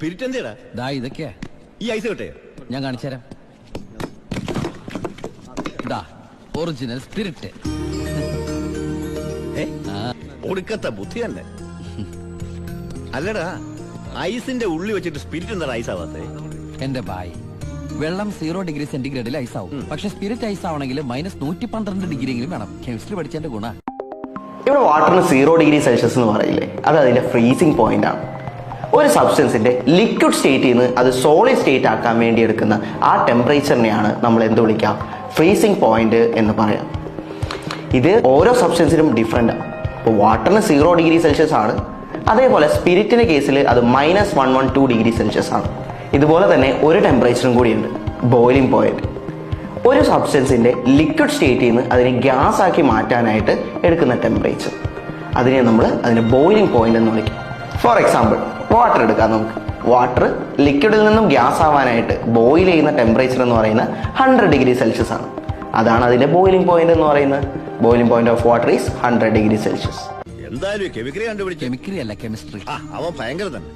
Spirit എന്തിടാ? ദാ ഇതൊക്കെയാ. ഈ ice കിട്ടേ ഞാൻ കാണിച്ചുതരാം. ദാ ഒറിജിനൽ സ്പിരിറ്റ്. ഒടുക്കത്തെ ബുദ്ധി തന്നെ. അല്ലടാ, ഐസിന്റെ ഉള്ളി വെച്ചിട്ട് സ്പിരിറ്റ് എന്താണ് ഐസ് ആവാത്തേ? എന്റെ ബായ്, വെള്ളം 0 ഡിഗ്രി സെന്റിഗ്രേഡിൽ ഐസ് ആവും. പക്ഷെ സ്പിരിറ്റ് ഐസ് ആവണമെങ്കിൽ -112 ഡിഗ്രിയെങ്കിലും വേണം. കെമിസ്ട്രി പഠിച്ചതിന്റെ ഗുണ. ഇവിടെ വാട്ടറിന് 0 ഡിഗ്രി സെൽഷ്യസ് എന്ന് പറയില്ലേ, അത് അതിന്റെ ഫ്രീസിംഗ് പോയിന്റ് ആണ്. ഒരു സബ്സ്റ്റൻസിന്റെ ലിക്വിഡ് സ്റ്റേറ്റിൽ നിന്ന് അത് സോളിഡ് സ്റ്റേറ്റ് ആക്കാൻ വേണ്ടി എടുക്കുന്ന ആ ടെമ്പറേച്ചറിനെയാണ് നമ്മൾ എന്ത് വിളിക്കാം? ഫ്രീസിംഗ് പോയിന്റ് എന്ന് പറയാം. ഇത് ഓരോ സബ്സ്റ്റൻസിനും ഡിഫറെന്റ് ആണ്. ഇപ്പോൾ വാട്ടറിന് 0 ഡിഗ്രി സെൽഷ്യസ് ആണ്, അതേപോലെ സ്പിരിറ്റിന്റെ കേസിൽ അത് -112 ഡിഗ്രി സെൽഷ്യസ് ആണ്. ഇതുപോലെ തന്നെ ഒരു ടെമ്പറേച്ചറും കൂടിയുണ്ട്, ബോയിലിംഗ് പോയിന്റ്. ഒരു സബ്സ്റ്റൻസിന്റെ ലിക്വിഡ് സ്റ്റേറ്റിൽ നിന്ന് അതിനെ ഗ്യാസ് ആക്കി മാറ്റാനായിട്ട് എടുക്കുന്ന ടെമ്പറേച്ചർ, അതിനെ നമ്മൾ അതിന്റെ ബോയിലിംഗ് പോയിന്റ് എന്ന് വിളിക്കും. ഫോർ എക്സാമ്പിൾ, വാട്ടർ എടുക്കാം നമുക്ക്. വാട്ടർ ലിക്വിഡിൽ നിന്നും ഗ്യാസ് ആവാനായിട്ട് ബോയിൽ ചെയ്യുന്ന ടെമ്പറേച്ചർ എന്ന് പറയുന്നത് 100 ഡിഗ്രി സെൽഷ്യസ് ആണ്. അതാണ് അതിന്റെ ബോയിലിംഗ് പോയിന്റ് എന്ന് പറയുന്നത്. Boiling point of water is 100 degree Celsius. എന്തായാലും കെമിക്കറി കണ്ടുപിടിച്ചു. കെമിക്കറി അല്ല, കെമിസ്ട്രി. അവൻ ഭയങ്കര തന്നെ.